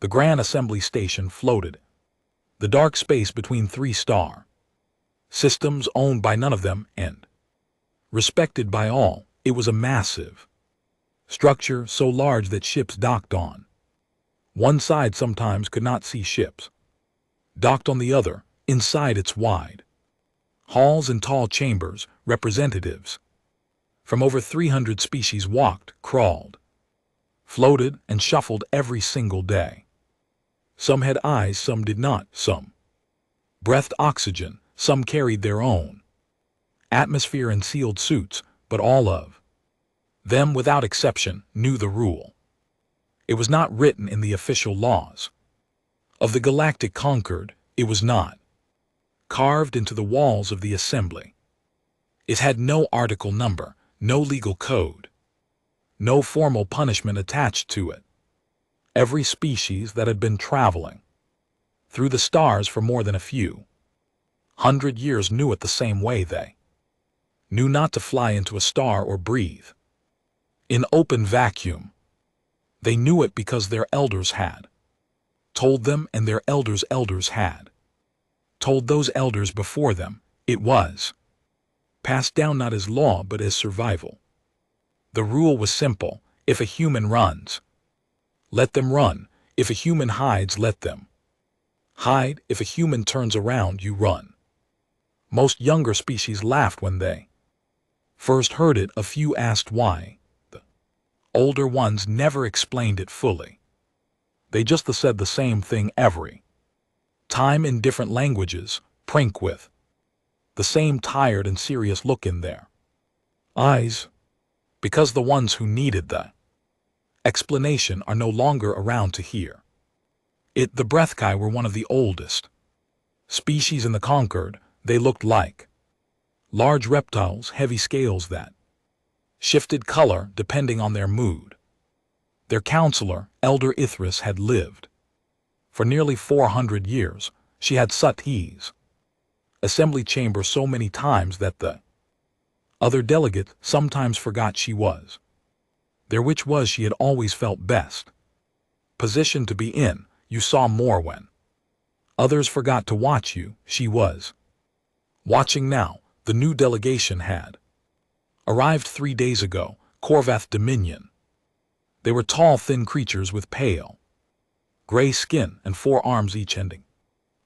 The Grand Assembly Station floated, the dark space between 3-star systems owned by none of them and respected by all. It was a massive structure so large that ships docked on one side sometimes could not see ships docked on the other. Inside its wide halls and tall chambers, representatives from over 300 species walked, crawled, floated, and shuffled every single day. Some had eyes, some did not. Some breathed oxygen, some carried their own atmosphere in sealed suits, but all of them, without exception, knew the rule. It was not written in the official laws of the Galactic Concord. It was not carved into the walls of the assembly. It had no article number, no legal code, no formal punishment attached to it. Every species that had been traveling through the stars for more than a few hundred years knew it the same way they knew not to fly into a star or breathe in open vacuum. They knew it because their elders had told them, and their elders' elders had told those elders before them. It was passed down not as law but as survival. The rule was simple: if a human runs, let them run. If a human hides, let them hide. If a human turns around, you run. Most younger species laughed when they first heard it. A few asked why. The older ones never explained it fully. They just said the same thing every time in different languages, prink with the same tired and serious look in their eyes, because the ones who needed the explanation are no longer around to hear it. The Breathkai were one of the oldest species in the Concord. They looked like large reptiles, heavy scales that shifted color depending on their mood. Their counselor, Elder Ithris, had lived for nearly 400 years. She had Suthi's assembly chamber so many times that the other delegates sometimes forgot she was there, which was she had always felt best position to be in. You saw more when others forgot to watch you. She was watching now. The new delegation had arrived 3 days ago, Korvath Dominion. They were tall, thin creatures with pale gray skin and 4 arms each, ending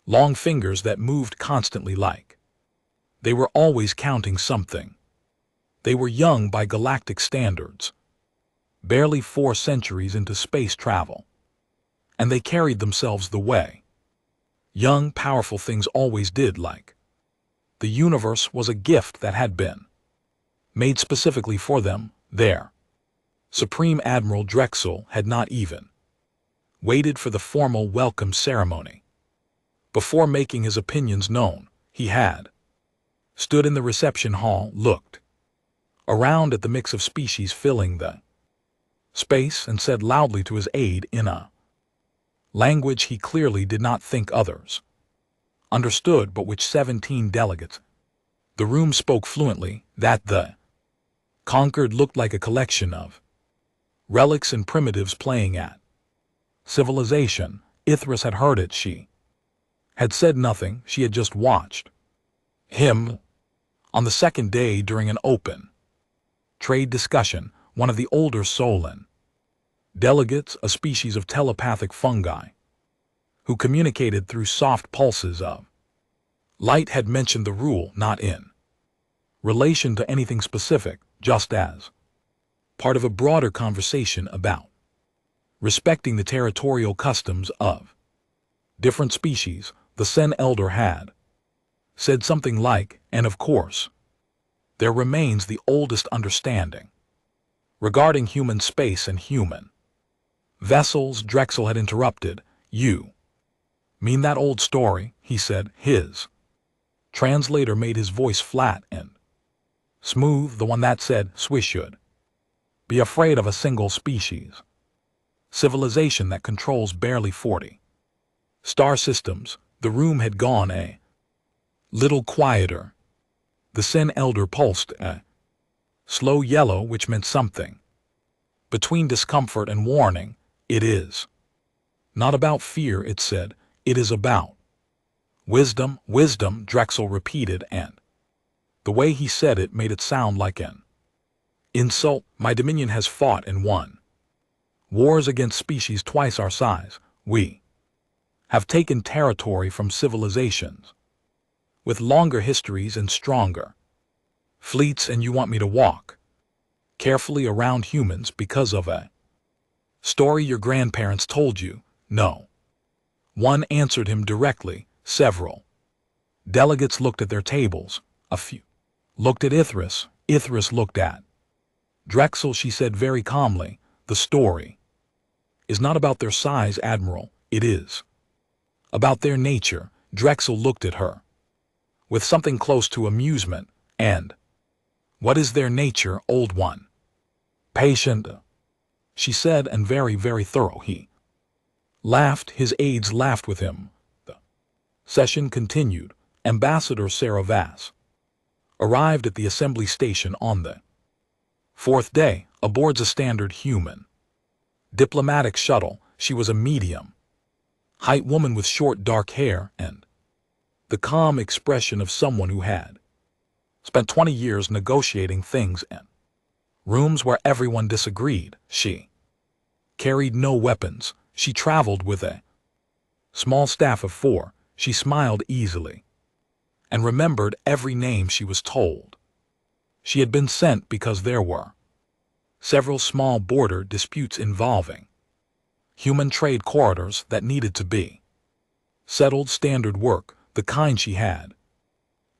long fingers that moved constantly like they were always counting something. They were young by galactic standards, barely 4 centuries into space travel, and they carried themselves the way young, powerful things always did, like the universe was a gift that had been made specifically for them. Their Supreme Admiral Drexel had not even waited for the formal welcome ceremony. Before making his opinions known, he had stood in the reception hall, looked around at the mix of species filling the space, and said loudly to his aide in a language he clearly did not think others understood, but which 17 delegates the room spoke fluently, that the Concord looked like a collection of relics and primitives playing at civilization. Ithris had heard it. She had said nothing. She had just watched him. On the second day, during an open trade discussion, one of the older Solon delegates, a species of telepathic fungi who communicated through soft pulses of light, had mentioned the rule not in relation to anything specific, just as part of a broader conversation about respecting the territorial customs of different species. The Sen Elder had said something like, and of course, there remains the oldest understanding regarding human space and human vessels. Drexel had interrupted. You mean that old story? He said. His translator made his voice flat and smooth, the one that said we should be afraid of a single species civilization that controls barely 40 star systems. The room had gone a little quieter. The Sen Elder pulsed a slow yellow, which meant something between discomfort and warning. It is Not about fear, it said. It is about wisdom, wisdom, Drexel repeated, and the way he said it made it sound like an insult. My Dominion has fought and won wars against species twice our size. We have taken territory from civilizations with longer histories and stronger fleets, and you want me to walk carefully around humans because of a story your grandparents told you? No. One answered him directly. Several delegates looked at their tables. A few looked at Ithris. Ithris looked at Drexel. She said very calmly, the story is not about their size, Admiral. It is about their nature. Drexel looked at her with something close to amusement. And what is their nature, old one? Patient, she said, and very, very thorough. He laughed. His aides laughed with him. The session continued. Ambassador Sarah Vass arrived at the assembly station on the fourth day, aboard a standard human diplomatic shuttle. She was a medium-height woman with short dark hair and the calm expression of someone who had spent 20 years negotiating things in rooms where everyone disagreed. She carried no weapons. She traveled with a small staff of 4. She smiled easily and remembered every name she was told. She had been sent because there were several small border disputes involving human trade corridors that needed to be settled. Standard work, the kind she had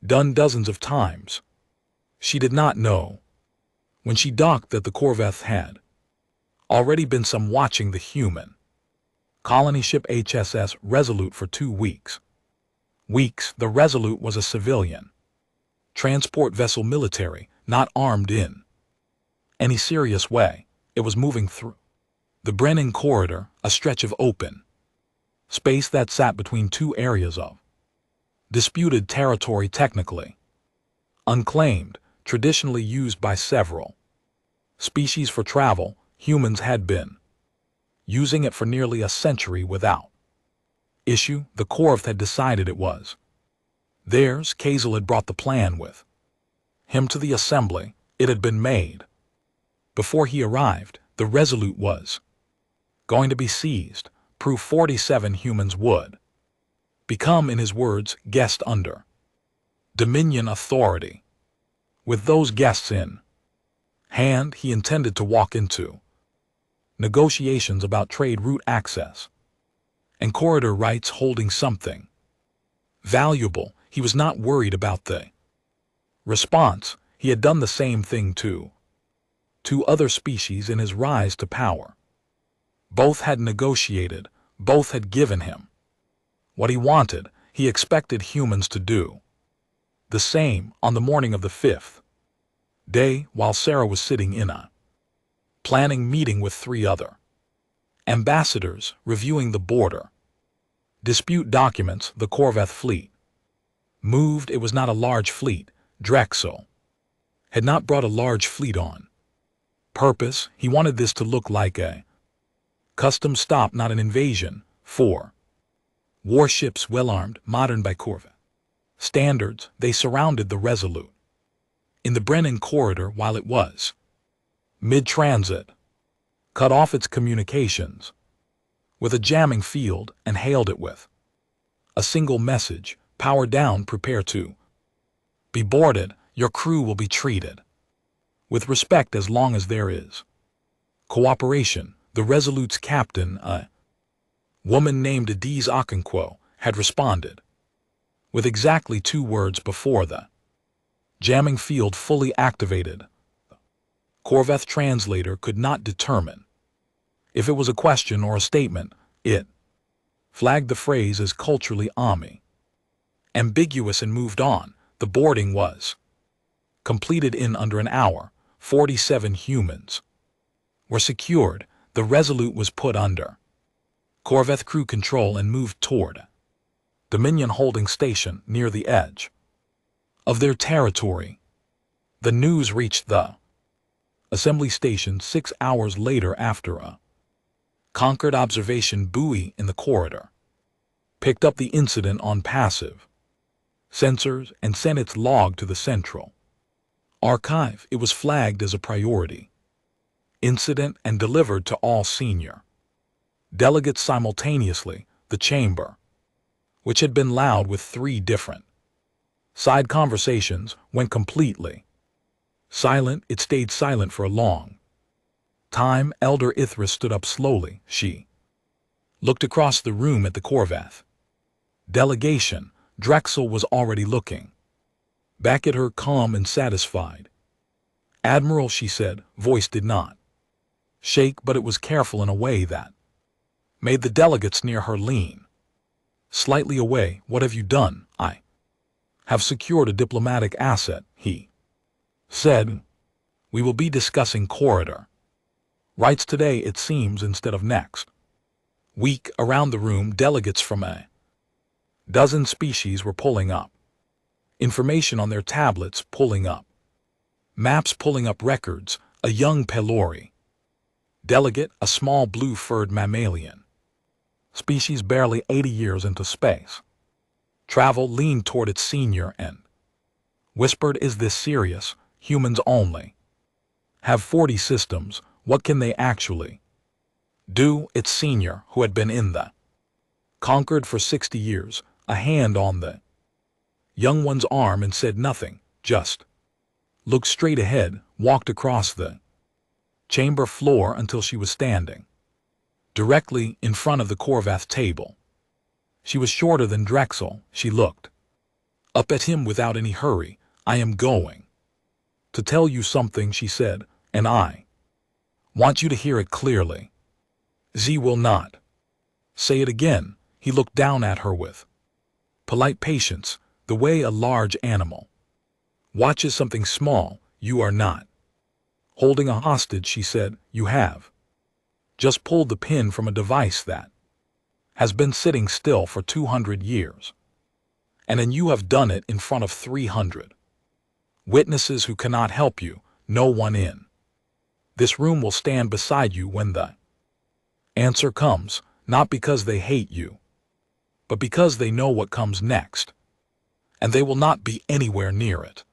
done dozens of times. She did not know when she docked that the corvette had already been some watching the human colony ship HSS Resolute for 2 weeks. The Resolute was a civilian transport vessel, military, not armed in any serious way. It was moving through the Brennan Corridor, a stretch of open space that sat between 2 areas of disputed territory, technically unclaimed, traditionally used by several species for travel. Humans had been using it for nearly a century without issue. The Corvette had decided it was theirs. Kazel had brought the plan with him to the assembly. It had been made before he arrived. The Resolute was going to be seized. Proof 47 humans would become, in his words, guests under Dominion authority. With those guests in hand, he intended to walk into negotiations about trade route access and corridor rights, holding something valuable. He was not worried about the response. He had done the same thing to 2 other species in his rise to power. Both had negotiated. Both had given him what he wanted. He expected humans to do the same. On the morning of the 5th day, while Sarah was sitting in a planning meeting with 3 other ambassadors reviewing the border dispute documents, the corvette fleet moved. It was not a large fleet. Drexel had not brought a large fleet on purpose. He wanted this to look like a custom stop, not an invasion. 4 warships, well-armed, modern by corvette standards. They surrounded the Resolute in the Brennan Corridor while it was mid-transit, cut off its communications with a jamming field, and hailed it with a single message: power down, prepare to be boarded. Your crew will be treated with respect as long as there is cooperation. The Resolute's captain, a woman named Adiz Okonkwo, had responded with exactly 2 words before the jamming field fully activated. The corvette translator could not determine if it was a question or a statement. It flagged the phrase as culturally ambiguous and moved on. The boarding was completed in under an hour. 47 humans were secured. The Resolute was put under corvette crew control and moved toward Dominion holding station near the edge of their territory. The news reached the assembly station 6 hours later after a Conquered observation buoy in the corridor. Picked up the incident on passive sensors and sent its log to the central archive. It was flagged as a priority incident and delivered to all senior delegates simultaneously. The chamber, which had been loud with 3 different side conversations, went completely silent. It stayed silent for a long time. Elder Ithra stood up slowly. She looked across the room at the Corvath delegation. Drexel was already looking back at her, calm and satisfied. "Admiral," she said. Voice did not shake, but it was careful in a way that made the delegates near her lean slightly away. "What have you done?" "I have secured a diplomatic asset," he said. "We will be discussing corridor rights today, it seems, instead of next week." Around the room, delegates from a dozen species were pulling up information on their tablets, pulling up maps, pulling up records. A young Pelori delegate, a small blue-furred mammalian species barely 80 years into space travel, leaned toward its senior and whispered, "Is this serious? Humans only have 40 systems. What can they actually do?" Its senior, who had been in the Conquered for 60 years, a hand on the young one's arm, and said nothing, just looked straight ahead, walked across the chamber floor until she was standing directly in front of the Corvath table. She was shorter than Drexel. She looked up at him without any hurry. "I am going to tell you something," she said, "and I want you to hear it clearly." "Z will not say it again." He looked down at her with polite patience, the way a large animal watches something small. "You are not holding a hostage," she said. "You have just pulled the pin from a device that has been sitting still for 200 years. And you have done it in front of 300 witnesses who cannot help you. No one in this room will stand beside you when the answer comes, not because they hate you, but because they know what comes next, and they will not be anywhere near it."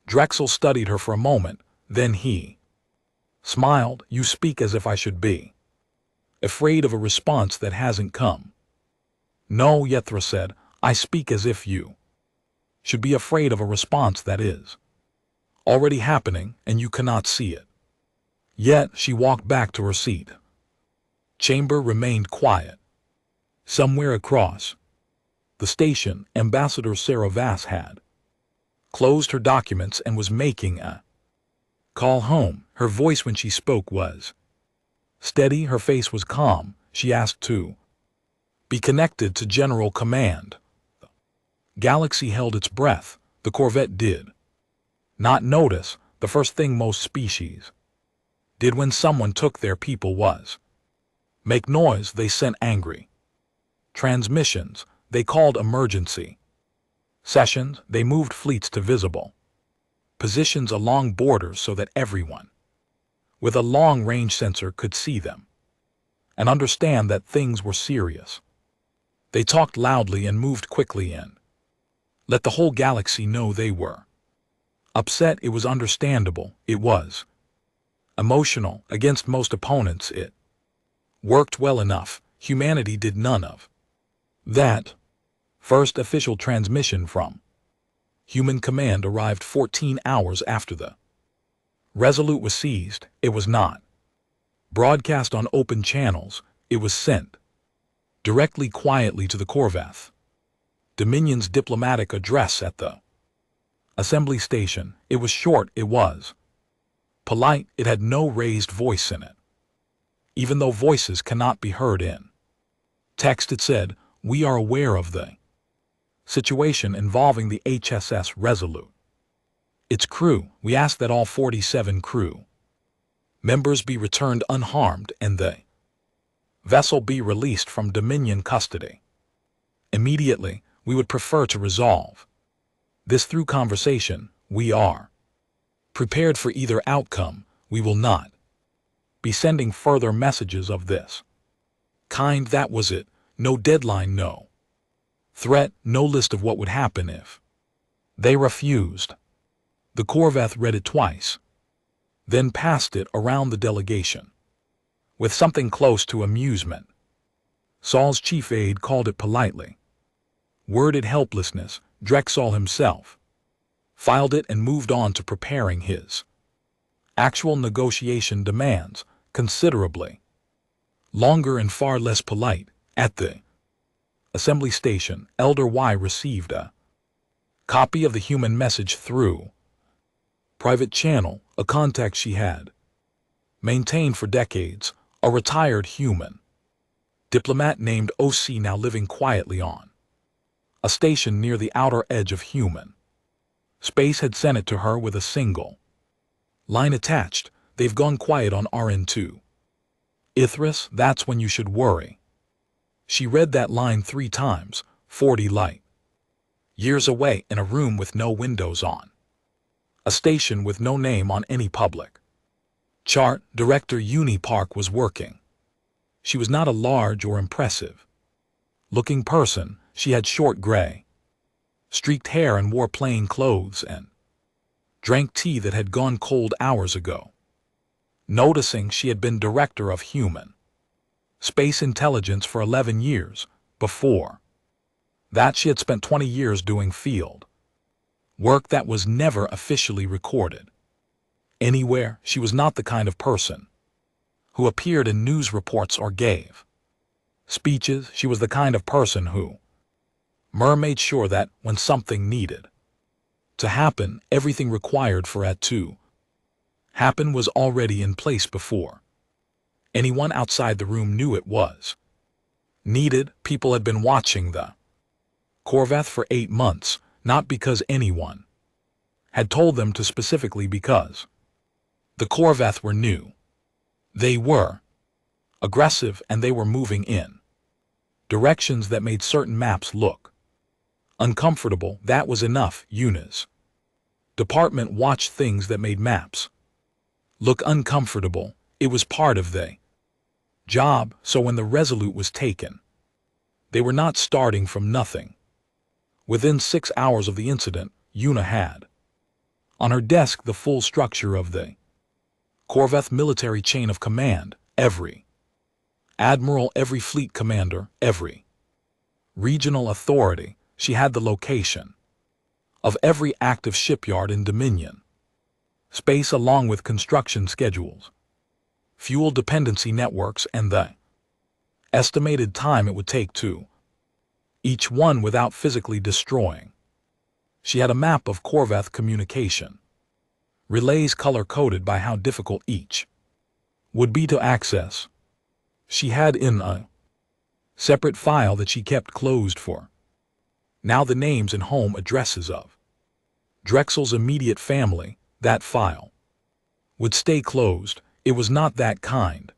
Drexel studied her for a moment, then he smiled. "You speak as if I should be afraid of a response that hasn't come." "No," Yethra said, "I speak as if you should be afraid of a response that is already happening, and you cannot see it yet." She walked back to her seat. Chamber remained quiet. Somewhere across the station, Ambassador Sarah Vass had closed her documents and was making a call home. Her voice when she spoke was steady. Her face was calm. She asked to be connected to General Command. The galaxy held its breath. The Corvette did not notice. The first thing most species did when someone took their people was make noise. They sent angry transmissions. They called emergency sessions. They moved fleets to visible positions along borders so that everyone with a long-range sensor could see them and understand that things were serious. They talked loudly and moved quickly and let the whole galaxy know they were upset. It was understandable. It was emotional. Against most opponents it worked well enough. Humanity did none of that. First official transmission from Human Command arrived 14 hours after the Resolute was seized. It was not broadcast on open channels. It was sent directly quietly to the Corvath Dominion's diplomatic address at the assembly station. It was short. It was polite. It had no raised voice in it, even though voices cannot be heard in text. It said, "We are aware of the situation involving the HSS Resolute. Its crew. We ask that all 47 crew members be returned unharmed and the vessel be released from Dominion custody immediately. We would prefer to resolve this through conversation. We are prepared for either outcome. We will not be sending further messages of this Kind, that was it. No deadline, no threat, no list of what would happen if they refused. The Corvette read it twice, then passed it around the delegation with something close to amusement. Saul's chief aide called it politely worded helplessness. Drexel himself filed it and moved on to preparing his actual negotiation demands, considerably longer and far less polite. At the assembly station, Elder Y received a copy of the human message through private channel, a contact she had maintained for decades, a retired human diplomat named OC, now living quietly on a station near the outer edge of human space, had sent it to her with a single line attached. They've gone quiet on RN2. Ithris, that's when you should worry. She read that line 3 times, 40 light years away, in a room with no windows on a station with no name on any public chart. Director Uni Park was working. She was not a large or impressive looking person. She had short gray streaked hair and wore plain clothes and drank tea that had gone cold hours ago. Noticing she had been director of human space intelligence for 11 years, before that she had spent 20 years doing field work that was never officially recorded anywhere. She was not the kind of person who appeared in news reports or gave speeches. She was the kind of person who made sure that when something needed to happen, everything required for it to happen was already in place before anyone outside the room knew it was needed. People had been watching the Corvette for 8 months, not because anyone had told them to, specifically because the Corvette were new. They were aggressive, and they were moving in directions that made certain maps look uncomfortable. That was enough. Yuna's department watched things that made maps look uncomfortable. It was part of the job. So when the Resolute was taken, they were not starting from nothing. Within 6 hours of the incident, Yuna had on her desk the full structure of the Corvette military chain of command. Every admiral, every fleet commander, every regional authority. She had the location of every active shipyard in Dominion space, along with construction schedules, fuel dependency networks, and the estimated time it would take to each one without physically destroying. She had a map of Corvette communication relays, color-coded by how difficult each would be to access. She had in a separate file that she kept closed for now the names and home addresses of Drexel's immediate family. That file would stay closed. It was not that kind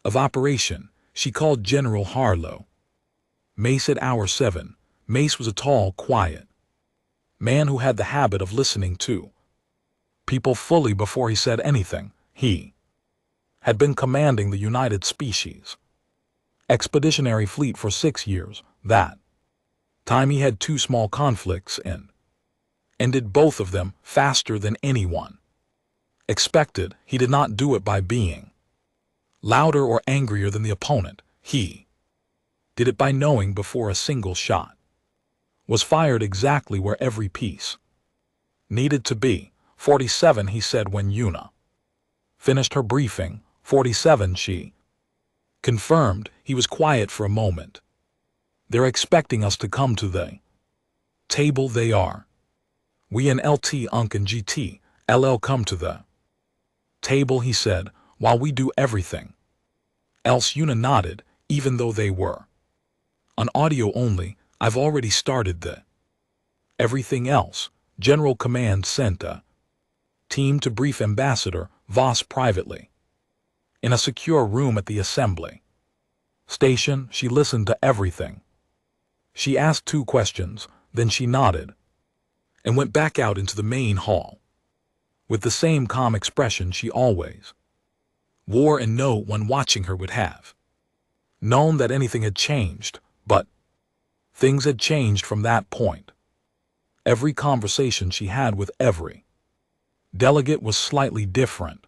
of operation. She called General Harlow. Mace at hour 7. Mace was a tall, quiet man who had the habit of listening to people fully before he said anything. He had been commanding the United Species Expeditionary Fleet for 6 years. That time he had 2 small conflicts and ended both of them faster than anyone expected. He did not do it by being louder or angrier than the opponent. He did it by knowing before a single shot was fired exactly where every piece needed to be. 47, he said when Yuna finished her briefing. 47, she confirmed. He was quiet for a moment. They're expecting us to come to the table. They are. We and LT, Unc, and GT, LL come to the table, he said, while we do everything else. Yuna nodded, even though they were on audio only. I've already started the everything else. General Command sent a team to brief Ambassador Voss privately in a secure room at the assembly station. She listened to everything. She asked 2 questions, then she nodded and went back out into the main hall with the same calm expression she always wore, and no one watching her would have known that anything had changed, but things had changed from that point. Every conversation she had with every delegate was slightly different.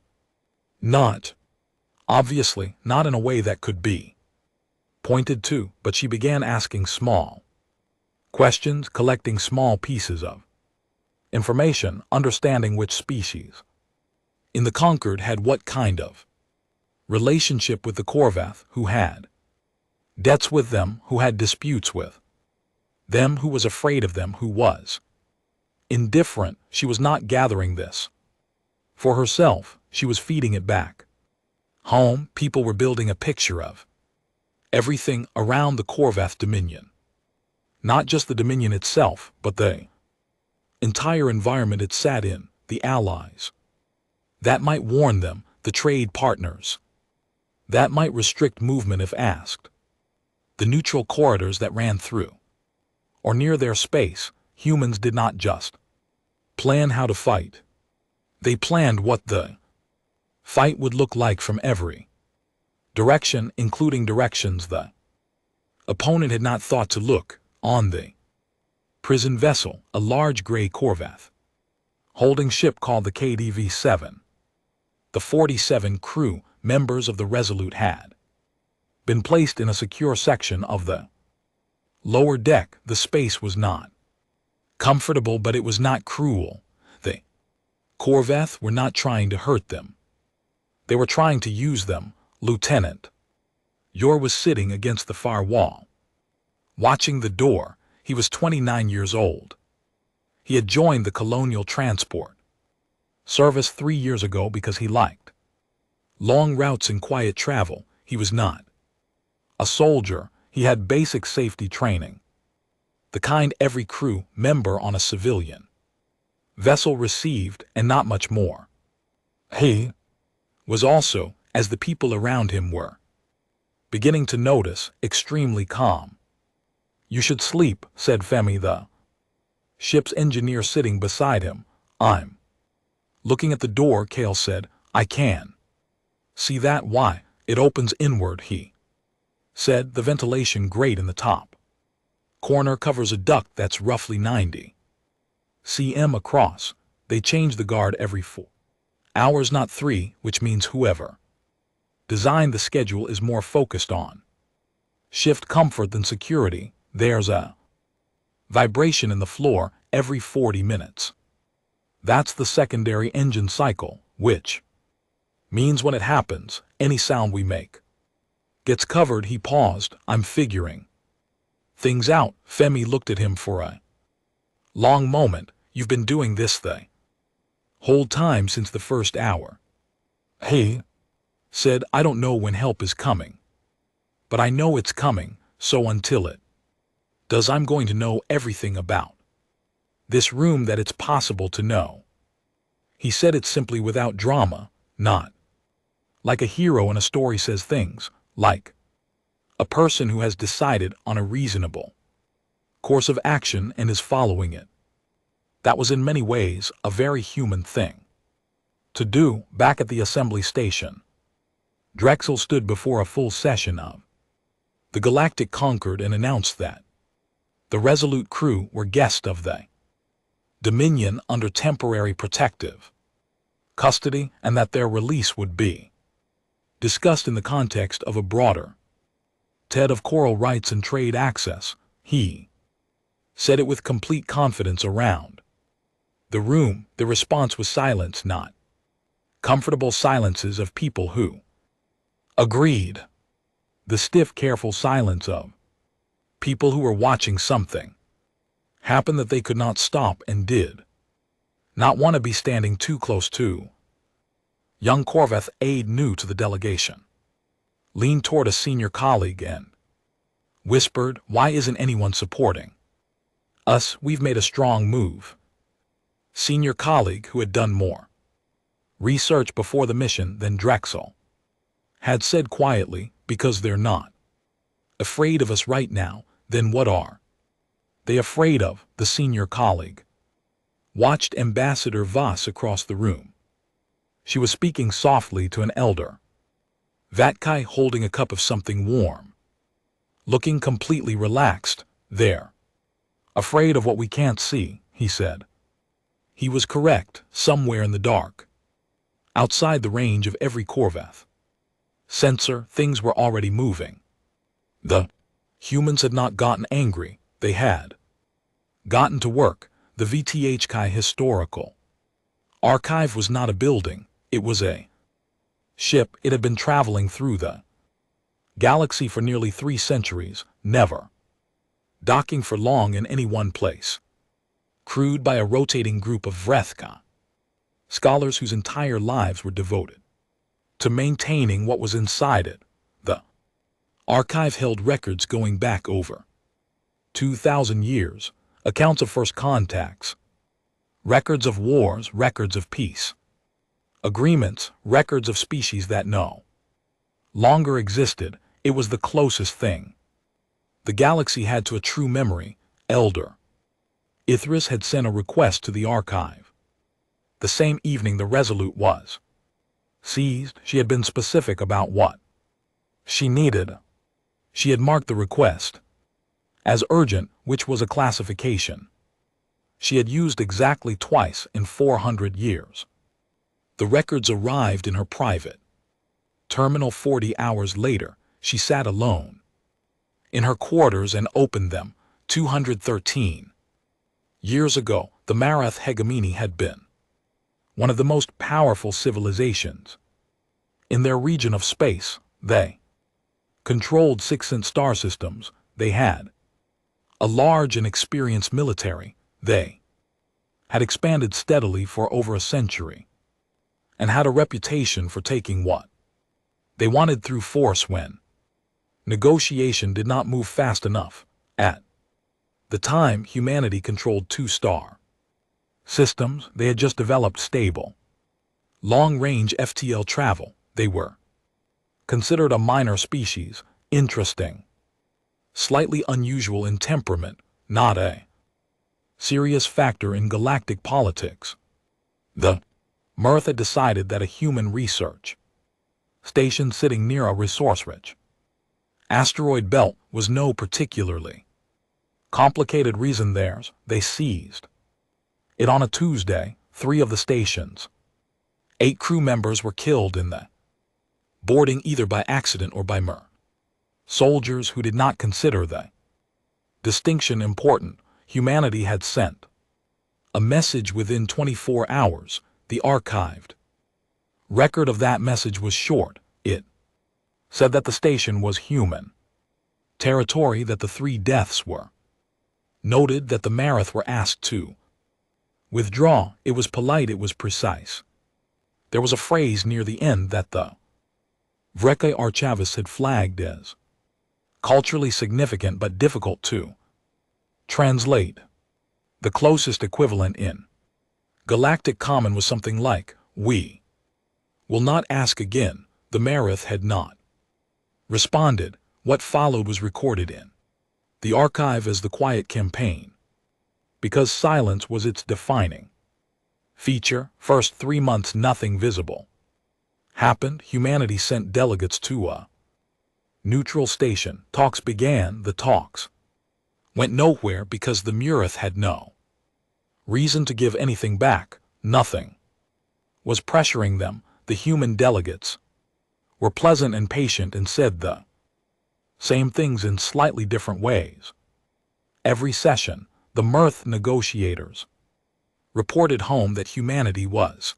Obviously, not in a way that could be pointed to, but she began asking small questions, collecting small pieces of information, understanding which species in the conquered had what kind of relationship with the Korvath, who had debts with them, who had disputes with them, who was afraid of them, who was indifferent. She was not gathering this for herself, she was feeding it back home. People were building a picture of everything around the Korvath dominion. Not just the dominion itself, but the entire environment it sat in, the allies that might warn them, the trade partners that might restrict movement if asked, the neutral corridors that ran through or near their space. Humans did not just plan how to fight. They planned what the fight would look like from every direction, including directions the opponent had not thought to look. On the prison vessel, a large gray Korvath holding ship called the KDV-7. The 47 crew members of the Resolute had been placed in a secure section of the lower deck. The space was not comfortable, but it was not cruel. The Korvath were not trying to hurt them. They were trying to use them. Lieutenant Yor was sitting against the far wall, watching the door. He was 29 years old. He had joined the colonial transport service 3 years ago because he liked long routes and quiet travel. He was not a soldier. He had basic safety training, the kind every crew member on a civilian vessel received, and not much more. He was also, as the people around him were beginning to notice, extremely calm. "You should sleep," said Femi, the ship's engineer sitting beside him. "I'm looking at the door," Kale said. "I can see that. Why? It opens inward," he said. "The ventilation grate in the top corner covers a duct that's roughly 90 cm across. They change the guard every 4 hours, not 3, which means whoever designed the schedule is more focused on shift comfort than security. There's a vibration in the floor every 40 minutes. That's the secondary engine cycle, which means when it happens, any sound we make gets covered." He paused. "I'm figuring things out." Femi looked at him for a long moment. "You've been doing this the whole time, since the first hour?" He said. "I don't know when help is coming, but I know it's coming, so until it does, I'm going to know everything about this room that it's possible to know." He said it simply, without drama, not like a hero in a story says things, like a person who has decided on a reasonable course of action and is following it. That was in many ways a very human thing to do. Back at the assembly station, Drexel stood before a full session of the Galactic Concord and announced that the Resolute crew were guests of the Dominion under temporary protective custody, and that their release would be discussed in the context of a broader TED of coral rights and trade access. He said it with complete confidence. Around the room, the response was silence, not comfortable silences of people who agreed. The stiff, careful silence of people who were watching something happen that they could not stop and did not want to be standing too close to. Young Korvath, aide new to the delegation, leaned toward a senior colleague and whispered, "Why isn't anyone supporting us? We've made a strong move." Senior colleague, who had done more research before the mission than Drexel, had said quietly, "Because they're not afraid of us right now, then what are they afraid of?" The senior colleague watched Ambassador Voss across the room. She was speaking softly to an elder Vatkai, holding a cup of something warm. looking completely relaxed, there. Afraid of what we can't see, he said. He was correct, somewhere in the dark. Outside the range of every Corvette sensor, things were already moving. The humans had not gotten angry, they had gotten to work. The VTHK historical archive was not a building, it was a ship. It had been traveling through the galaxy for nearly 3 centuries, never docking for long in any one place. Crewed by a rotating group of Vrethka scholars whose entire lives were devoted to maintaining what was inside it. The archive held records going back over 2,000 years, accounts of first contacts, records of wars, records of peace, agreements, records of species that no longer existed. It was the closest thing the galaxy had to a true memory. Elder Ithris had sent a request to the archive. The same evening the Resolute was seized. She had been specific about what she needed. She had marked the request as urgent, which was a classification she had used exactly twice in 400 years. The records arrived in her private terminal 40 hours later. She sat alone in her quarters and opened them. 213 years ago, the Marath hegemony had been one of the most powerful civilizations in their region of space. They controlled 6 star systems. They had a large and experienced military. They had expanded steadily for over a century and had a reputation for taking what they wanted through force when negotiation did not move fast enough. At the time, humanity controlled 2 star systems. They had just developed stable, long-range FTL travel. They were considered a minor species, interesting, slightly unusual in temperament, not a serious factor in galactic politics. The Mirth had decided that a human research station sitting near a resource-rich asteroid belt was no particularly complicated reason. Theirs, they seized it on a Tuesday. 3 of the station's 8 crew members were killed in the boarding, either by accident or by soldiers who did not consider the distinction important. Humanity had sent a message within 24 hours. The archived record of that message was short. It said that the station was human territory, that the 3 deaths were noted, that the Marath were asked to withdraw. It was polite, it was precise. There was a phrase near the end that the Vreke Archavis had flagged as culturally significant but difficult to translate. The closest equivalent in Galactic Common was something like, "We will not ask again." The Marath had not responded. What followed was recorded in the archive as the quiet campaign, because silence was its defining feature. First 3 months nothing visible happened. Humanity sent delegates to a neutral station. Talks began. The talks went nowhere because the Murath had no reason to give anything back. Nothing was pressuring them. The human delegates were pleasant and patient and said the same things in slightly different ways. Every session, the Mirth negotiators reported home that humanity was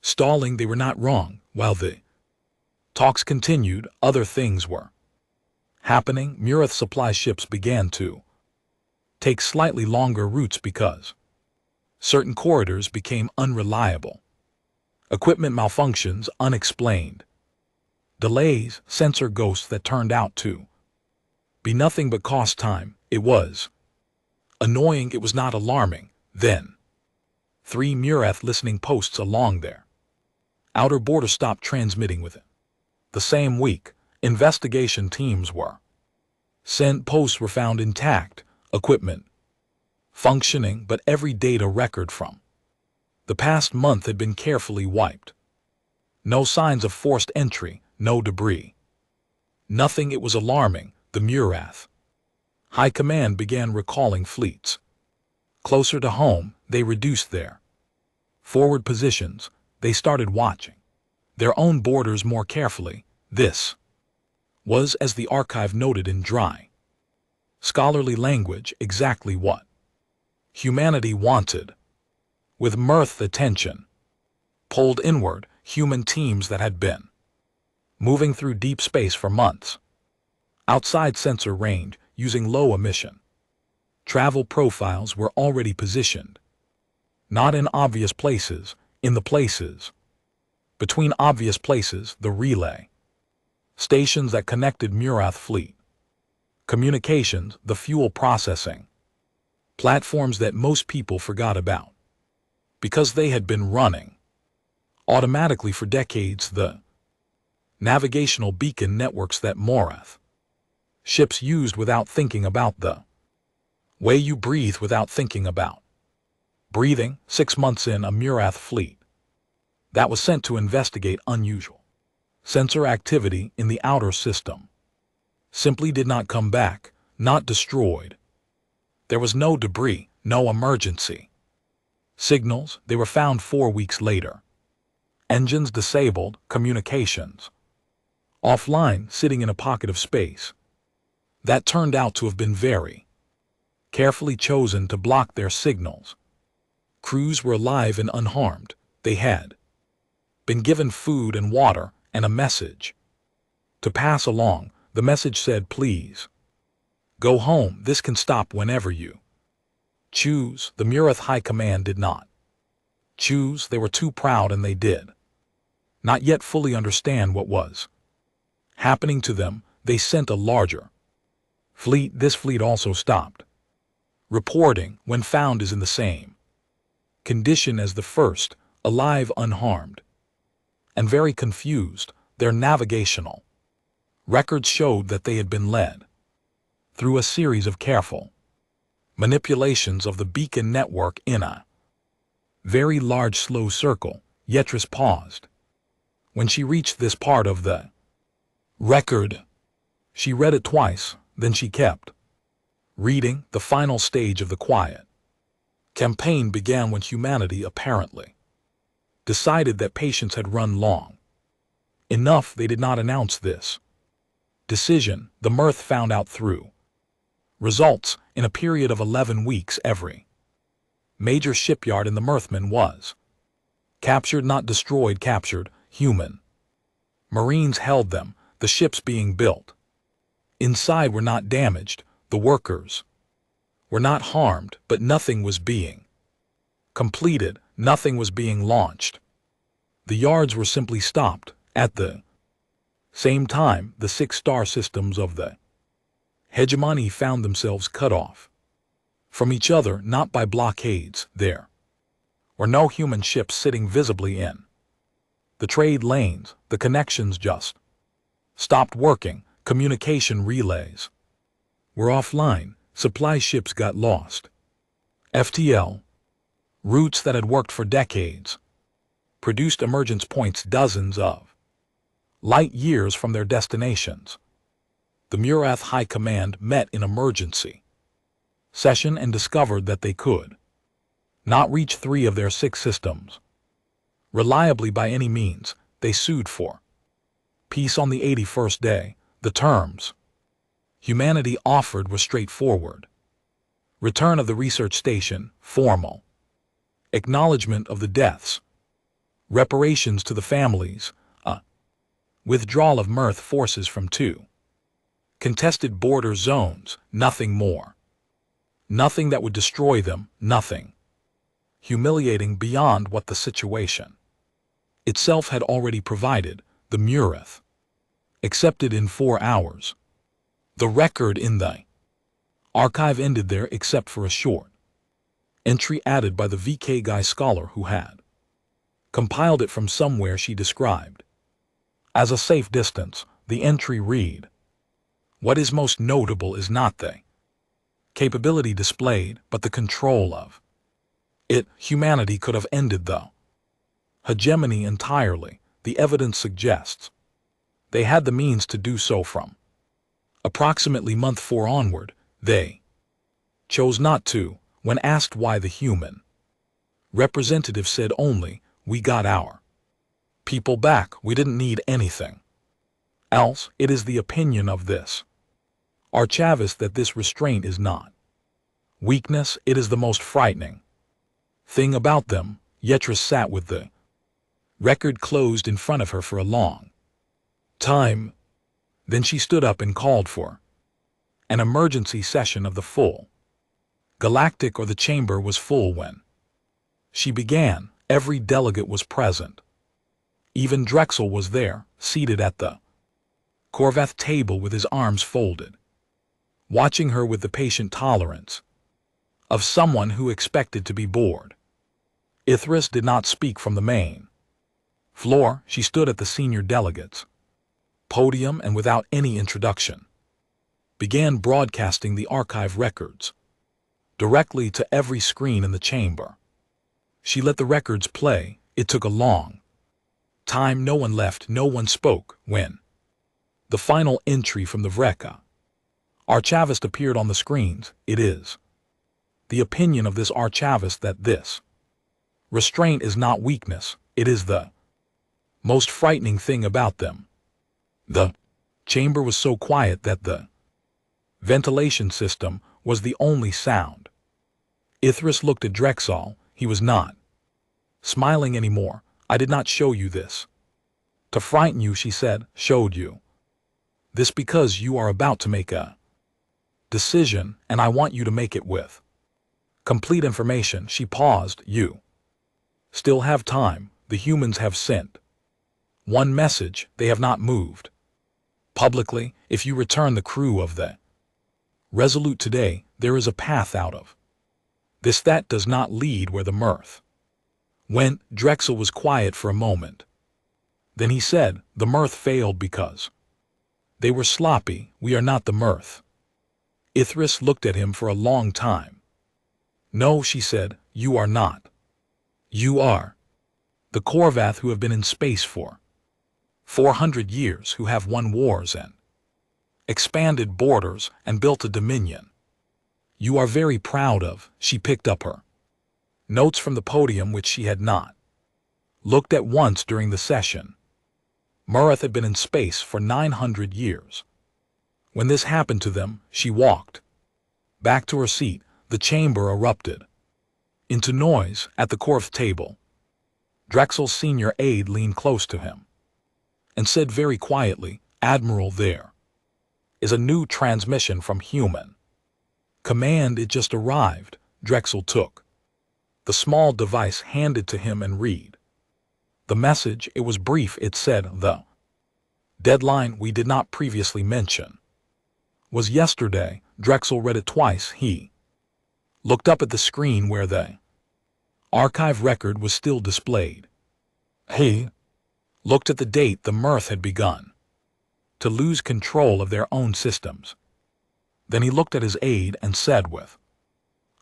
stalling. They were not wrong. While the talks continued, other things were happening. Murath supply ships began to take slightly longer routes because certain corridors became unreliable. Equipment malfunctions, unexplained delays, sensor ghosts that turned out to be nothing but cost time. It was annoying. It was not alarming. Then 3 Murath listening posts along their outer border stopped transmitting with it. The same week, investigation teams were sent. Posts were found intact, equipment functioning, but every data record from the past month had been carefully wiped. No signs of forced entry, no debris. Nothing. It was alarming. The Murath High Command began recalling fleets. Closer to home, they reduced their forward positions. They started watching their own borders more carefully. This was, as the archive noted in dry, scholarly language, exactly what humanity wanted. With mirth attention pulled inward, human teams that had been moving through deep space for months, outside sensor range, using low emission travel profiles, were already positioned, not in obvious places, in the places between obvious places, the relay stations that connected Murath fleet, communications, the fuel processing platforms that most people forgot about because they had been running automatically for decades, the navigational beacon networks that Murath ships used without thinking about, the way you breathe without thinking about breathing. 6 months in, a Murath fleet that was sent to investigate unusual sensor activity in the outer system simply did not come back, not destroyed. There was no debris, no emergency signals. They were found 4 weeks later. Engines disabled, communications offline, sitting in a pocket of space that turned out to have been very carefully chosen to block their signals. Crews were alive and unharmed. They had been given food and water and a message to pass along. The message said, "Please go home. This can stop whenever you choose." The Murath High Command did not choose. They were too proud, and they did not yet fully understand what was happening to them. They sent a larger fleet. This fleet also stopped reporting when found is in the same condition as the first, alive, unharmed, and very confused. Their navigational records showed that they had been led through a series of careful manipulations of the beacon network in a very large slow circle. Yetris paused. When she reached this part of the record, she read it twice, then she kept reading. The final stage of the quiet campaign began when humanity apparently decided that patience had run long enough. They did not announce this decision. The mirth found out through results. In a period of 11 weeks, every major shipyard in the Mirthman was captured, not destroyed, captured. Human Marines held them. The ships being built inside were not damaged. The workers were not harmed, but nothing was being completed. Nothing was being launched. The yards were simply stopped. At the same time, the 6 star systems of the hegemony found themselves cut off from each other, not by blockades. There were no human ships sitting visibly in the trade lanes. The connections just stopped working. Communication relays were offline. Supply ships got lost. FTL routes that had worked for decades produced emergence points dozens of light years from their destinations. The Murath High Command met in emergency session and discovered that they could not reach 3 of their 6 systems reliably by any means. They sued for peace on the 81st day. The terms humanity offered were straightforward: return of the research station, formal acknowledgement of the deaths, reparations to the families, withdrawal of Mirth forces from 2 contested border zones. Nothing more. Nothing that would destroy them. Nothing humiliating beyond what the situation itself had already provided. The Murath accepted in 4 hours. The record in the archive ended there, except for a short entry added by the VK Guy scholar who had compiled it from somewhere she described as a safe distance. The entry read, "What is most notable is not the capability displayed, but the control of it. Humanity could have ended the hegemony entirely. The evidence suggests they had the means to do so from Approximately month 4 onward, they chose not to. When asked why, the human representative said only, "We got our people back. We didn't need anything else." It is the opinion of this archivist that this restraint is not weakness, it is the most frightening thing about them. Yetris sat with the record closed in front of her for a long time. Then she stood up and called for an emergency session of the full galactic, or the chamber was full when she began. Every delegate was present. Even Drexel was there, seated at the Corvath table with his arms folded, watching her with the patient tolerance of someone who expected to be bored. Ithris did not speak from the main floor. She stood at the senior delegates' podium and without any introduction began broadcasting the archive records directly to every screen in the chamber. She let the records play. It took a long time. No one left, no one spoke. When the final entry from the Vreka archivist appeared on the screens, it is the opinion of this archivist that this restraint is not weakness, it is the most frightening thing about them. The chamber was so quiet that the ventilation system was the only sound. Ithris looked at Drexel. He was not smiling anymore. "I did not show you this to frighten you," she said. "Showed you this because you are about to make a decision, and I want you to make it with complete information." She paused. "You still have time. The humans have sent one message. They have not moved publicly. If you return the crew of the Resolute today, there is a path out of this that does not lead where the mirth went." Drexel was quiet for a moment. Then he said, "The mirth failed because they were sloppy. We are not the mirth." Ithris looked at him for a long time. "No," she said, "you are not. You are the Corvath who have been in space for 400 years, who have won wars and expanded borders and built a dominion you are very proud of." She picked up her notes from the podium, which she had not looked at once during the session. Murrath had been in space for 900 years. When this happened to them, she walked back to her seat. The chamber erupted into noise at the Corvath table. Drexel's senior aide leaned close to him and said very quietly, "Admiral, there is a new transmission from human command. It just arrived." Drexel took the small device handed to him and read the message. It was brief. It said, "The deadline we did not previously mention was yesterday." Drexel read it twice. He looked up at the screen where the archive record was still displayed. He looked at the date. The mirth had begun to lose control of their own systems. Then he looked at his aide and said with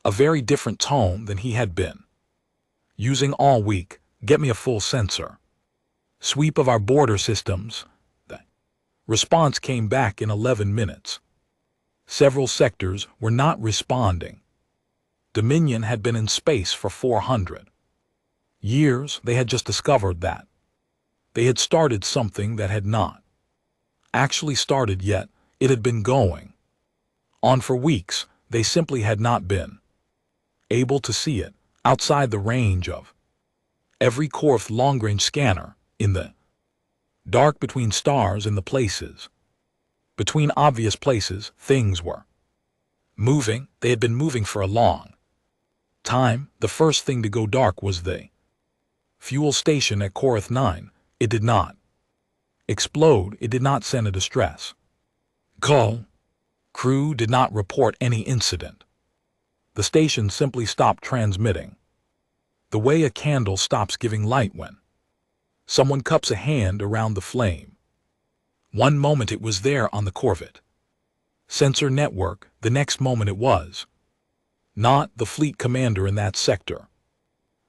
a very different tone than he had been using all week, "Get me a full sensor sweep of our border systems." The response came back in 11 minutes. Several sectors were not responding. Dominion had been in space for 400 years. They had just discovered that they had started something that had not actually started yet. It had been going on for weeks. They simply had not been able to see it outside the range of every Corvath long-range scanner. In the dark between stars and the places between obvious places, things were moving. They had been moving for a long time. The first thing to go dark was the fuel station at Corvath 9. It did not explode. It did not send a distress call. Crew did not report any incident. The station simply stopped transmitting. The way a candle stops giving light when someone cups a hand around the flame. One moment it was there on the Corvath sensor network, the next moment it was not. The fleet commander in that sector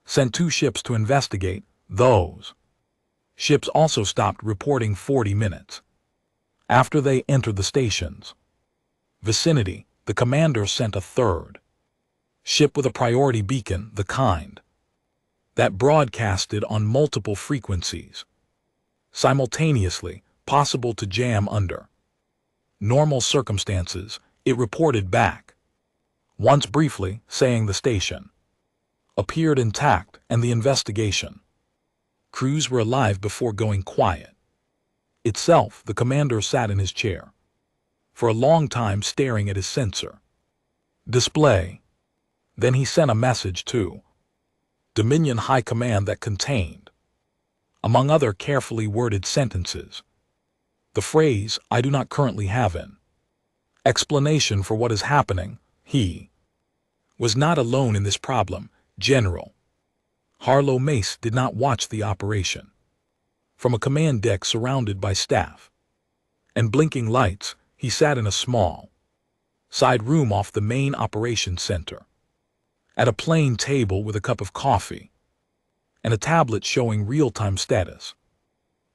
sent 2 ships to investigate. Those ships also stopped reporting 40 minutes after they entered the stations. vicinity, the commander sent a third ship with a priority beacon, the kind that broadcasted on multiple frequencies, simultaneously, possible to jam under normal circumstances. It reported back, once briefly, saying the station appeared intact and the investigation crews were alive before going quiet. Itself, the commander sat in his chair for a long time staring at his sensor display. Then he sent a message to Dominion High Command that contained, among other carefully worded sentences, the phrase, "I do not currently have an explanation for what is happening." He was not alone in this problem. General Harlow Mace did not watch the operation from a command deck surrounded by staff and blinking lights. He sat in a small side room off the main operations center, at a plain table with a cup of coffee and a tablet showing real-time status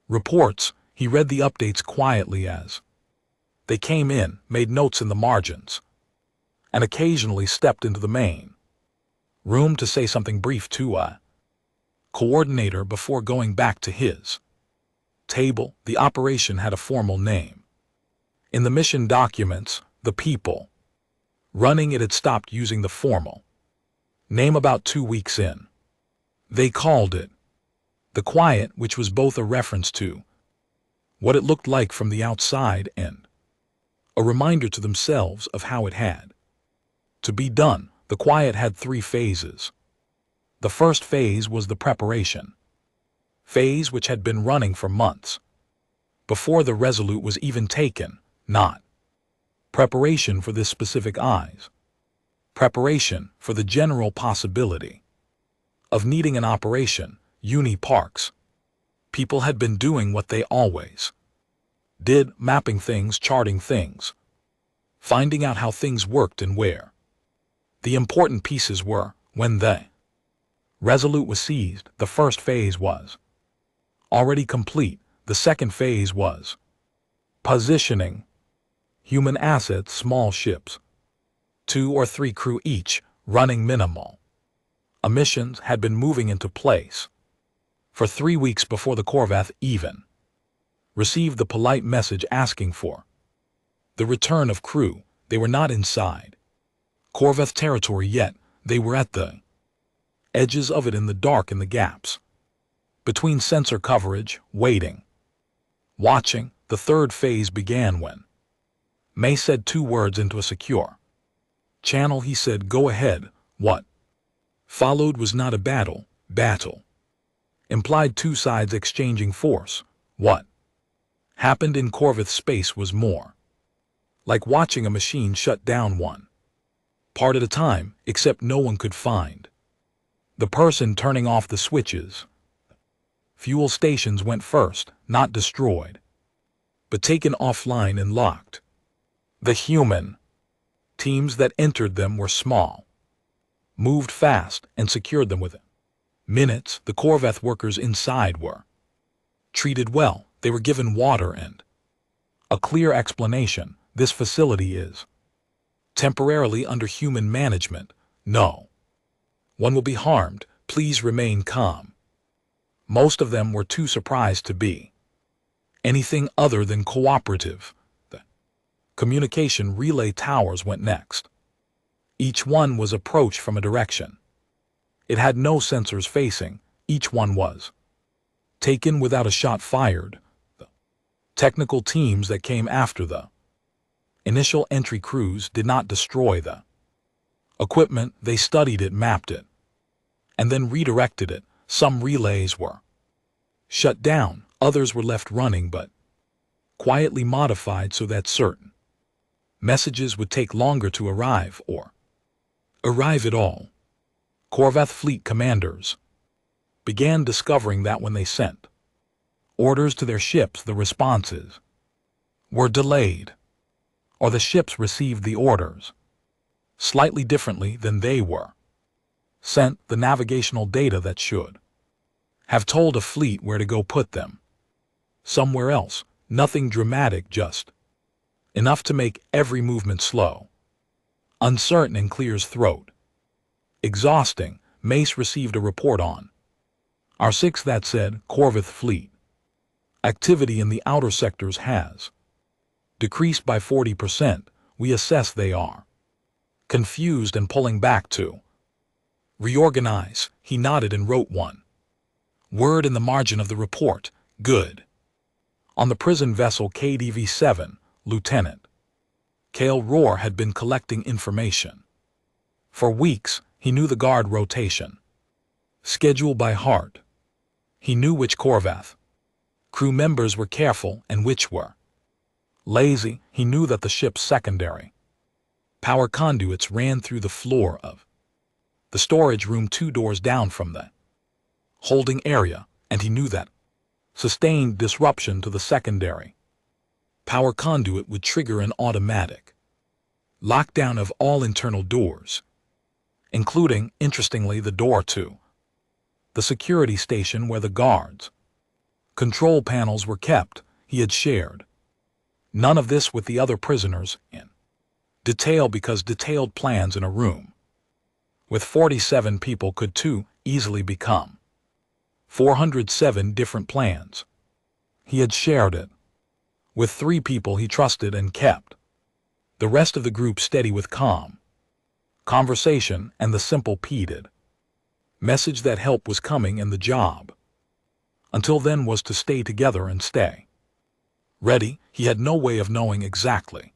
reports. He read the updates quietly as they came in, made notes in the margins, and occasionally stepped into the main room to say something brief to a coordinator before going back to his table. The operation had a formal name. In the mission documents, the people running it had stopped using the formal name about 2 weeks in. They called it the Quiet, which was both a reference to what it looked like from the outside and a reminder to themselves of how it had to be done. The Quiet had 3 phases. The first phase was the preparation phase, which had been running for months before the Resolute was even taken. Not preparation for this specific eyes, preparation for the general possibility of needing an operation. Uni Parks people had been doing what they always did, mapping things, charting things, finding out how things worked and where the important pieces were. When the Resolute was seized, the first phase was already complete. The second phase was positioning human assets, small ships, 2 or 3 crew each, running minimal emissions, had been moving into place for 3 weeks before the Corvath even received the polite message asking for the return of crew. They were not inside Corvath territory yet. They were at the edges of it, in the dark, in the gaps between sensor coverage, waiting, watching. The third phase began when May said 2 words into a secure channel. He said, "Go ahead." What followed was not a battle. Battle implied 2 sides exchanging force. What happened in Corvath space was more like watching a machine shut down one part at a time, except no one could find the person turning off the switches. Fuel stations went first, not destroyed, but taken offline and locked. The human teams that entered them were small, moved fast, and secured them within minutes. The Corvath workers inside were treated well. They were given water and a clear explanation. This facility is temporarily under human management. No one will be harmed. Please remain calm. Most of them were too surprised to be anything other than cooperative. The communication relay towers went next. Each one was approached from a direction. It had no sensors facing. Each one was taken without a shot fired. The technical teams that came after the initial entry crews did not destroy the equipment. They studied it, mapped it, and then redirected it. Some relays were shut down, others were left running but quietly modified so that certain messages would take longer to arrive, or arrive at all. Corvath fleet commanders began discovering that when they sent orders to their ships, the responses were delayed, or the ships received the orders slightly differently than they were sent. The navigational data that should have told a fleet where to go put them somewhere else. Nothing dramatic, just enough to make every movement slow, uncertain in Clear's throat. Exhausting, Mace received a report on our 6 that said, Corvith Fleet. Activity in the outer sectors has decreased by 40%. We assess they are confused and pulling back to reorganize. He nodded and wrote one word in the margin of the report. Good. On the prison vessel KDV-7, Lieutenant Cale Rohr had been collecting information. For weeks, he knew the guard rotation schedule by heart. He knew which Corvath crew members were careful and which were lazy. He knew that the ship's secondary power conduits ran through the floor of the storage room 2 doors down from the holding area, and he knew that sustained disruption to the secondary power conduit would trigger an automatic lockdown of all internal doors, including, interestingly, the door to the security station where the guards' control panels were kept. He had shared none of this with the other prisoners in detail because detailed plans in a room with 47 people could too easily become 407 different plans. He had shared it with 3 people he trusted and kept the rest of the group steady with calm conversation and the simple peated message that help was coming and the job until then was to stay together and stay ready. He had no way of knowing exactly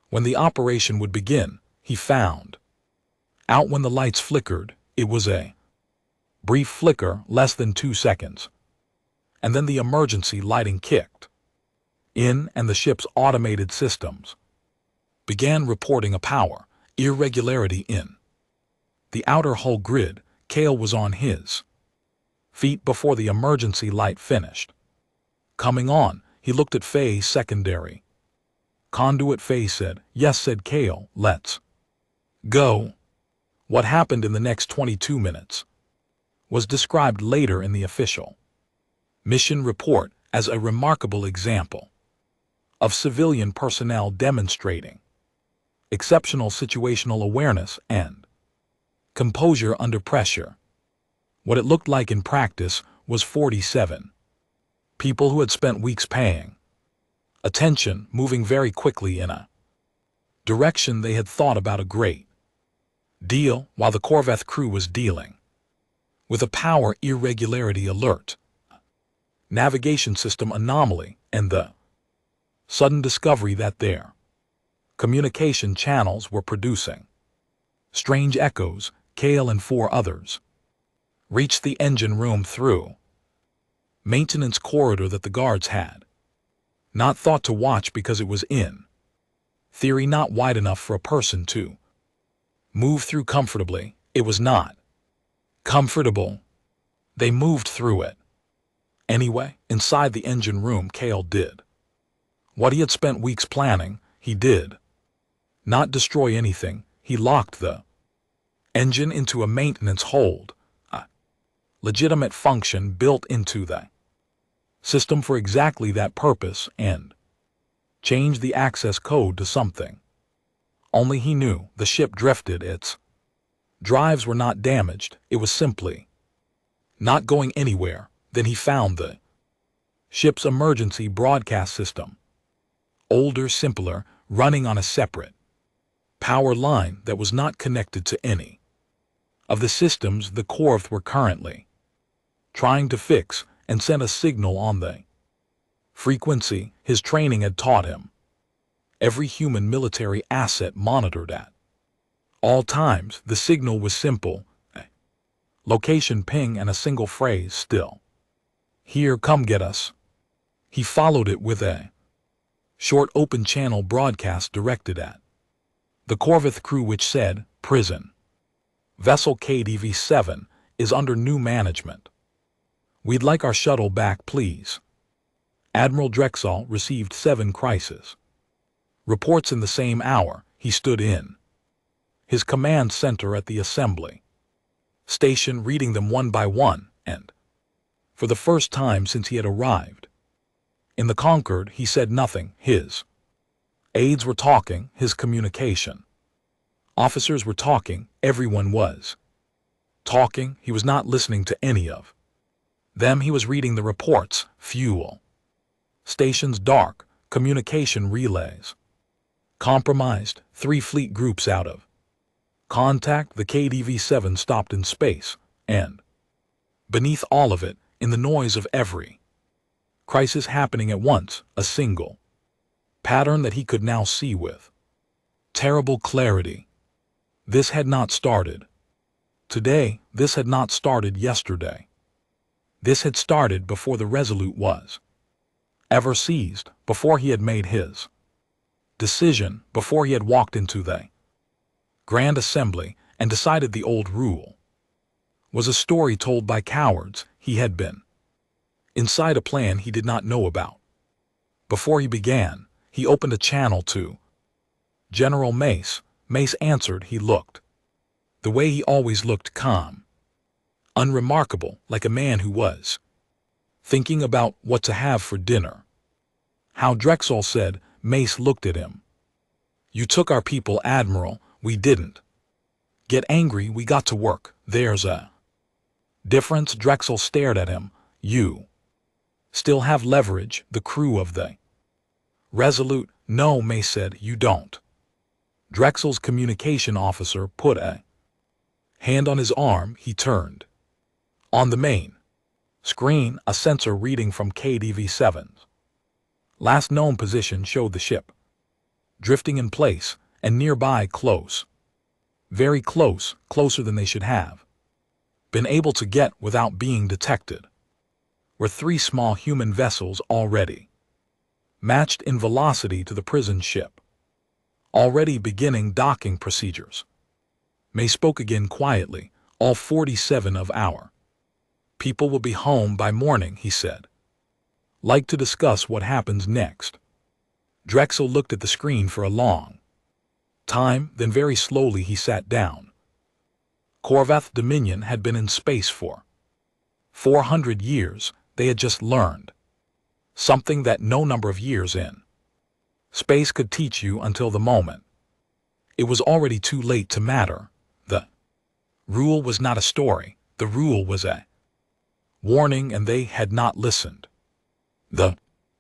when the operation would begin. He found out when the lights flickered. It was a brief flicker, less than 2 seconds, and then the emergency lighting kicked in and the ship's automated systems began reporting a power irregularity in the outer hull grid. Cale was on his feet before the emergency light finished coming on. He looked at Faye's secondary conduit. Faye said, "Yes," said Cale, "let's go." What happened in the next 22 minutes was described later in the official mission report as a remarkable example of civilian personnel demonstrating exceptional situational awareness and composure under pressure. What it looked like in practice was 47 people who had spent weeks paying attention, moving very quickly in a direction they had thought about a great deal, while the Corveth crew was dealing with a power irregularity alert, navigation system anomaly, and the sudden discovery that their communication channels were producing strange echoes. Cale and 4 others reached the engine room through maintenance corridor that the guards had not thought to watch because it was in theory not wide enough for a person to move through comfortably. It was not comfortable. They moved through it anyway. Inside the engine room, Cale did what he had spent weeks planning. He did not destroy anything. He locked the engine into a maintenance hold, a legitimate function built into the system for exactly that purpose, and changed the access code to something only he knew. The ship drifted. Its drives were not damaged. It was simply not going anywhere. Then he found the ship's emergency broadcast system, older, simpler, running on a separate power line that was not connected to any of the systems the Corvth were currently trying to fix, and sent a signal on the frequency his training had taught him. Every human military asset monitored at all times. The signal was simple: a location ping and a single phrase, "Still here, come get us." He followed it with a short open channel broadcast directed at the Corvith crew, which said, "Prison vessel KDV-7 is under new management. We'd like our shuttle back, please." Admiral Drexel received 7 crisis reports in the same hour. He stood in his command center at the assembly station, reading them one by one, and for the first time since he had arrived in the Concord, he said nothing. His Aides were talking, his communication. Officers were talking, everyone was talking, he was not listening to any of them. He was reading the reports, fuel stations dark, communication relays compromised, 3 fleet groups out of contact, the KDV-7 stopped in space, and beneath all of it, in the noise of every crisis happening at once, a single pattern that he could now see with terrible clarity. This had not started today, this had not started yesterday. This had started before the Resolute was ever seized, before he had made his decision, before he had walked into the Grand Assembly and decided the old rule was a story told by cowards. He had been inside a plan he did not know about. Before he began, he opened a channel to General Mace. Mace answered. He looked the way he always looked, calm, unremarkable, like a man who was thinking about what to have for dinner. How Drexel said. Mace looked at him. You took our people, Admiral. We didn't get angry, we got to work. There's a difference. Drexel stared at him. You still have leverage, the crew of the Resolute. No, Mace said, you don't. Drexel's communication officer put a hand on his arm. He turned. On the main screen, a sensor reading from KDV-7's last known position showed the ship drifting in place, and nearby, close, very close, closer than they should have been able to get without being detected, were 3 small human vessels already matched in velocity to the prison ship, already beginning docking procedures. May spoke again quietly. All 47 of our people will be home by morning, he said. Like to discuss what happens next. Drexel looked at the screen for a long time, then very slowly he sat down. Korvath Dominion had been in space for 400 years. They had just learned something that no number of years in space could teach you until the moment. It was already too late to matter. The rule was not a story. The rule was a warning, and they had not listened. The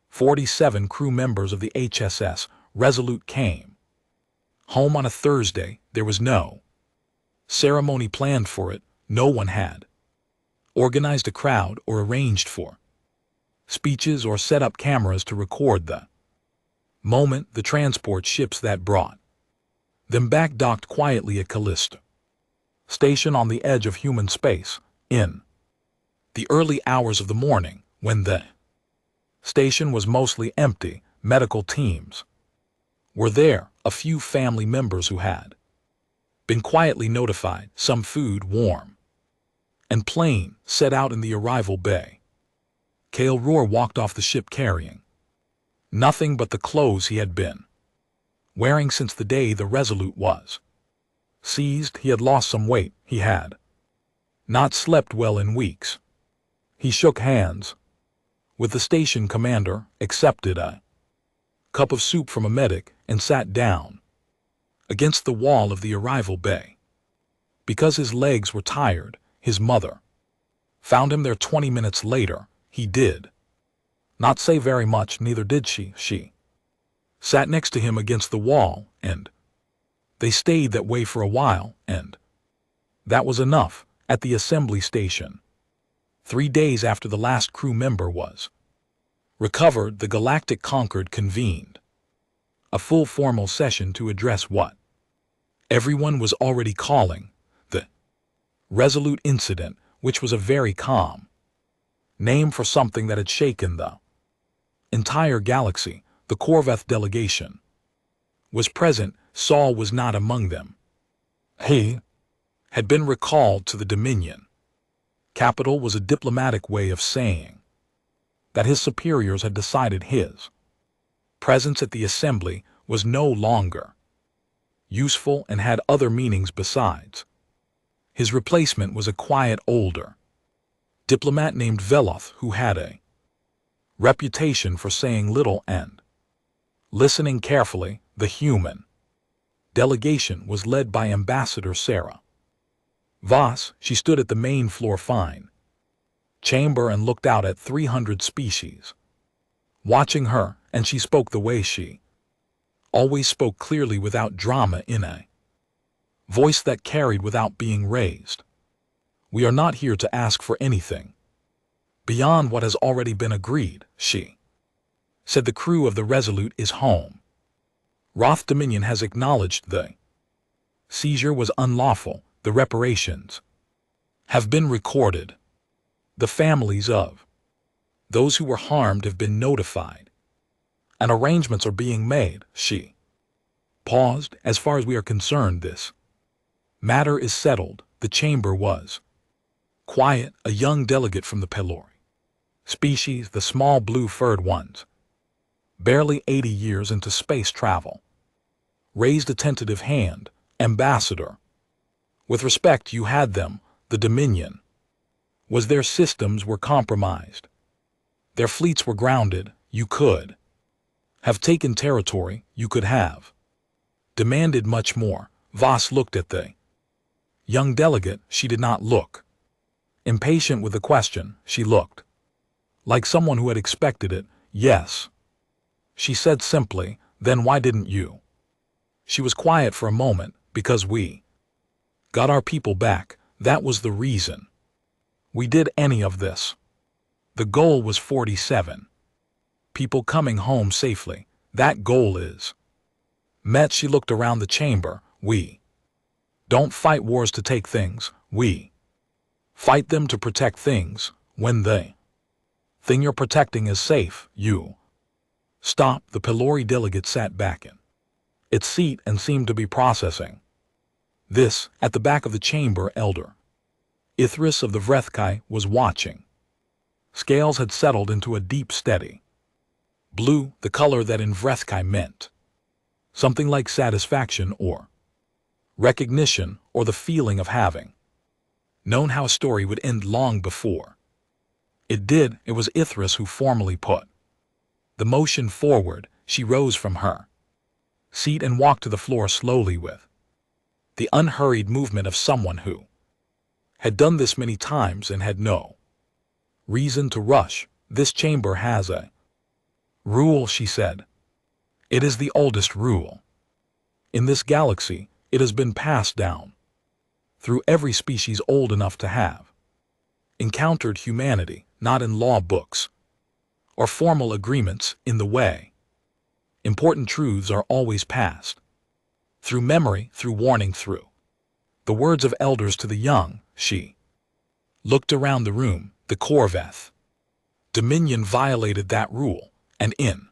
47 crew members of the HSS Resolute came home on a Thursday. There was no ceremony planned for it. No one had organized a crowd or arranged for speeches or set up cameras to record the moment. The transport ships that brought them back docked quietly at Callista Station on the edge of human space in the early hours of the morning, when the station was mostly empty. Medical teams were there, a few family members who had been quietly notified, some food warm and plain set out in the arrival bay. Cale Rohr walked off the ship carrying nothing but the clothes he had been wearing since the day the Resolute was seized. He had lost some weight. He had not slept well in weeks. He shook hands with the station commander, accepted a cup of soup from a medic, and sat down against the wall of the arrival bay. Because his legs were tired, his mother found him there 20 minutes later. He did not say very much, neither did she. She sat next to him against the wall, and they stayed that way for a while, and that was enough. At the assembly station, 3 days after the last crew member was recovered, the Galactic Concord convened a full formal session to address what everyone was already calling the Resolute Incident, which was a very calm name for something that had shaken the entire galaxy. The Korvath delegation was present. Saul was not among them. He had been recalled to the Dominion capital was a diplomatic way of saying that his superiors had decided his presence at the assembly was no longer useful and had other meanings besides. His replacement was a quiet older diplomat named Veloth, who had a reputation for saying little and listening carefully. The human delegation was led by Ambassador Sarah Voss. She stood at the main floor fine chamber and looked out at 300 species watching her, and she spoke the way she always spoke, clearly, without drama, in a voice that carried without being raised. "We are not here to ask for anything beyond what has already been agreed," she said. "The crew of the Resolute is home. Roth Dominion has acknowledged the seizure was unlawful. The reparations have been recorded. The families of those who were harmed have been notified, and arrangements are being made." She paused. "As far as we are concerned, this matter is settled." The chamber was quiet. A young delegate from the Pelori species, the small blue-furred ones, barely 80 years into space travel, raised a tentative hand. "Ambassador, with respect, you had them. The Dominion was their systems were compromised. Their fleets were grounded. You could have taken territory. You could have demanded much more." Voss looked at the young delegate. She did not look impatient with the question. She looked like someone who had expected it. "Yes," she said simply. "Then why didn't you?" She was quiet for a moment. "Because we got our people back. That was the reason we did any of this. The goal was 47 people coming home safely. That goal is met." She looked around the chamber. "We don't fight wars to take things. We fight them to protect things. When the thing you're protecting is safe, you stop." The Pelori delegate sat back in its seat and seemed to be processing this. At the back of the chamber, Elder Ithris of the Vrethkai was watching. Scales had settled into a deep, steady blue, the color that in Vrethkai meant something like satisfaction or recognition, or the feeling of having known how a story would end long before it did. It was Ithris who formally put the motion forward. She rose from her seat and walked to the floor slowly, with the unhurried movement of someone who had done this many times and had no reason to rush. "This chamber has a rule," she said. "It is the oldest rule in this galaxy. It has been passed down through every species old enough to have encountered humanity, not in law books or formal agreements. In the way important truths are always passed through memory, through warning, through the words of elders to the young." She looked around the room. "The Corveth Dominion violated that rule, and in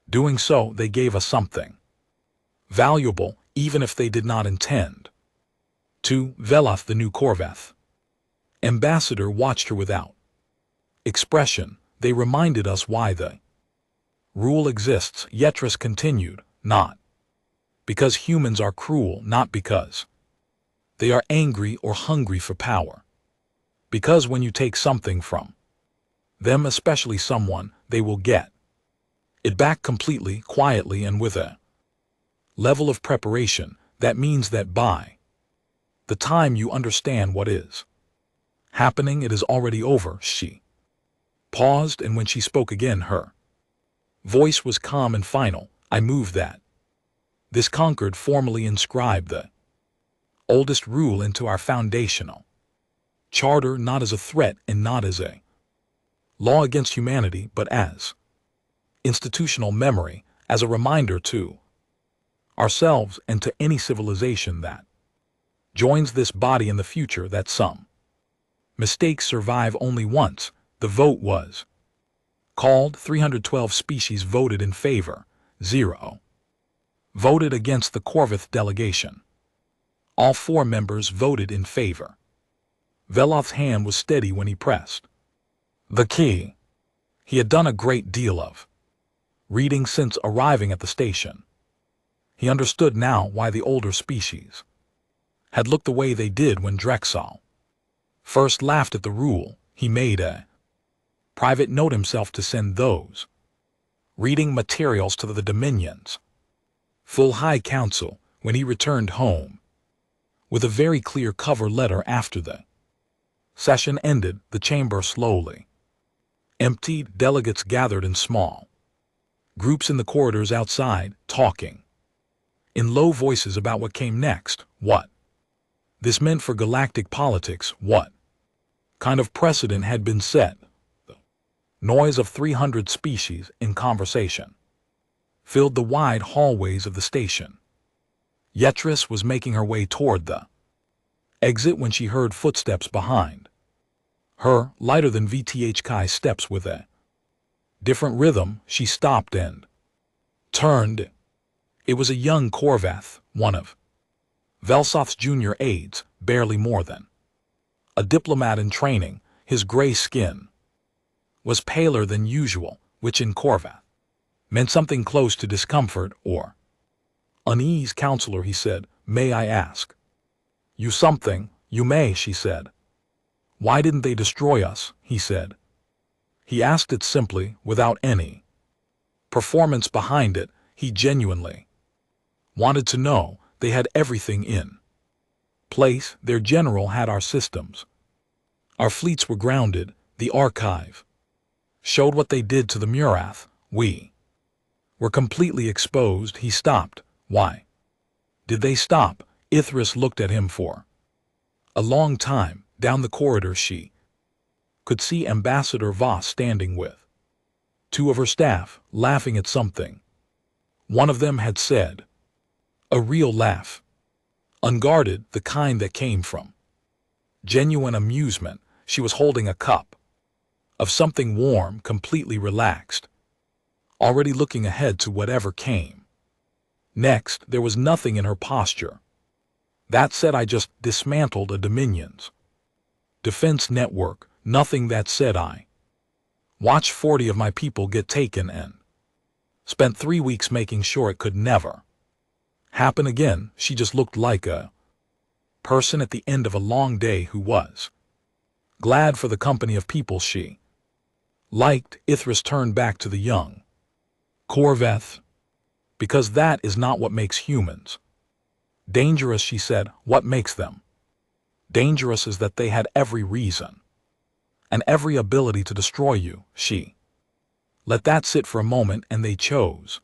doing so they gave us something valuable, even if they did not intend to." Veloth, the new Corveth ambassador, watched her without expression. "They reminded us why the rule exists," Yetris continued. "Not because humans are cruel, not because they are angry or hungry for power. Because when you take something from them, especially someone, they will get it back completely, quietly, and with a level of preparation that means that by the time you understand what is happening, it is already over." She paused, and when she spoke again, her voice was calm and final. "I move that this Concord formally inscribe the oldest rule into our foundational charter, not as a threat and not as a law against humanity, but as institutional memory, as a reminder to ourselves and to any civilization that joins this body in the future that some mistakes survive only once." The vote was called. 312 species voted in favor, 0 voted against the Corveth delegation. All 4 members voted in favor. Veloth's hand was steady when he pressed the key. He had done a great deal of reading since arriving at the station. He understood now why the older species had looked the way they did when Drexel first laughed at the rule. He made a private note himself to send those reading materials to the Dominions full High Council when he returned home, with a very clear cover letter after the session ended. The chamber slowly emptied. Delegates gathered in small groups in the corridors outside, talking in low voices about what came next, what this meant for galactic politics, what kind of precedent had been set. The noise of 300 species in conversation filled the wide hallways of the station. Yetris was making her way toward the exit when she heard footsteps behind her, lighter than VTH Kai's steps. With a different rhythm, she stopped and turned. It was a young Korvath, one of Velsoth's junior aides, barely more than a diplomat in training. His gray skin was paler than usual, which in Korvath meant something close to discomfort or unease. "Counselor," he said, "may I ask you something?" "You may," she said. "Why didn't they destroy us?" he said. He asked it simply, without any performance behind it. He genuinely wanted to know. They had everything in place. Their general had our systems. Our fleets were grounded. The archive showed what they did to the Murath. We were completely exposed. He stopped. Why did they stop? Ithris looked at him for a long time. Down the corridor she could see Ambassador Voss standing with two of her staff, laughing at something. One of them had said, a real laugh, unguarded, the kind that came from genuine amusement. She was holding a cup of something warm, completely relaxed, already looking ahead to whatever came next. There was nothing in her posture that said, "I just dismantled a Dominion's defense network." Nothing that said, "I watched 40 of my people get taken and spent 3 weeks making sure it could never happen again." She just looked like a person at the end of a long day who was glad for the company of people she liked. Ithris turned back to the young Korvath. "Because that is not what makes humans dangerous," she said. "What makes them dangerous is that they had every reason and every ability to destroy you." She let that sit for a moment, and they chose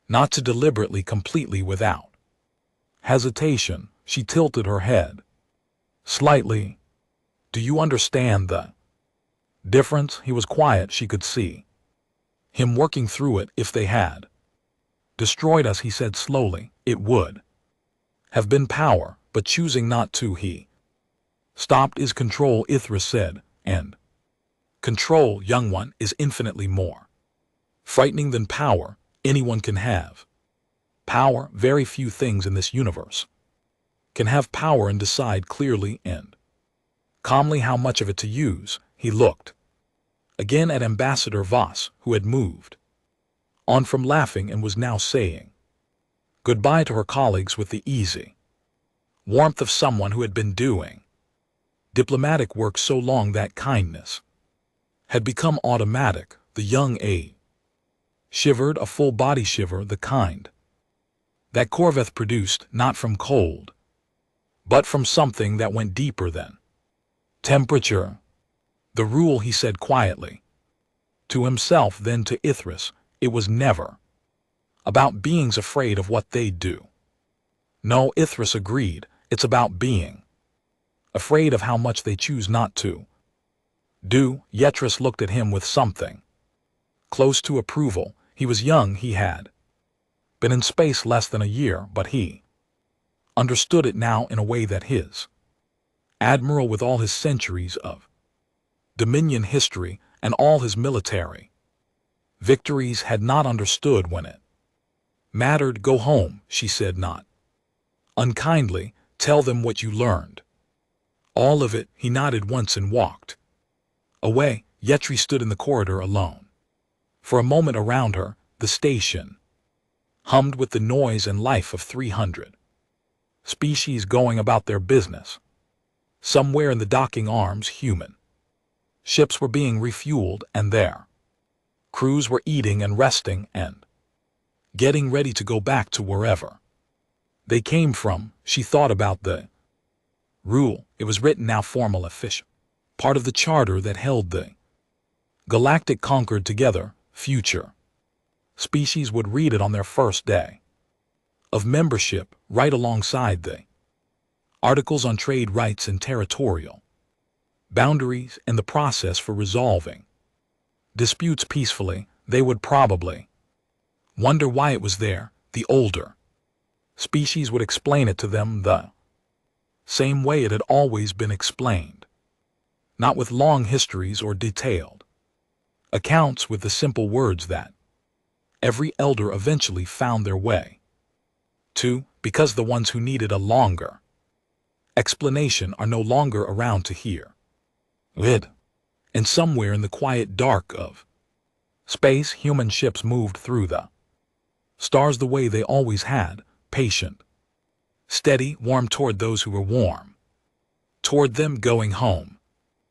not to deliberately, completely, without hesitation. She tilted her head slightly. "Do you understand the difference?" He was quiet. She could see him working through it. "If they had destroyed us," he said slowly, "it would have been power, but choosing not to." He stopped. "Is control," Ithris said, "and control, young one, is infinitely more frightening than power anyone can have. Power, very few things in this universe can have power and decide clearly and calmly how much of it to use." He looked again at Ambassador Voss, who had moved on from laughing and was now saying goodbye to her colleagues with the easy warmth of someone who had been doing diplomatic work so long that kindness had become automatic. The young A shivered, a full body shiver, the kind that Korvath produced, not from cold, but from something that went deeper than temperature. "The rule," he said quietly to himself, then to Ithris, "it was never about beings afraid of what they do." "No," Ithris agreed, "it's about being afraid of how much they choose not to do." Yetris looked at him with something close to approval. He was young. He had been in space less than a year, but he understood it now in a way that his admiral, with all his centuries of Dominion history and all his military victories, had not understood when it mattered. "Go home," she said, not unkindly. "Tell them what you learned." "All of it." He nodded once and walked away. Yetri stood in the corridor alone. For a moment around her, the station hummed with the noise and life of 300 species going about their business. Somewhere in the docking arms, human ships were being refueled, and their crews were eating and resting and getting ready to go back to wherever they came from. She thought about the rule. It was written now, formal, official, part of the charter that held the galactic conquered together future species would read it on their first day of membership, right alongside the articles on trade rights and territorial boundaries and the process for resolving disputes peacefully. They would probably wonder why it was there. The older species would explain it to them the same way it had always been explained, not with long histories or detailed accounts, with the simple words that every elder eventually found their way to, because the ones who needed a longer explanation are no longer around to hear it. And somewhere in the quiet dark of space, human ships moved through the stars the way they always had, patient, steady, warm toward those who were warm toward them, going home.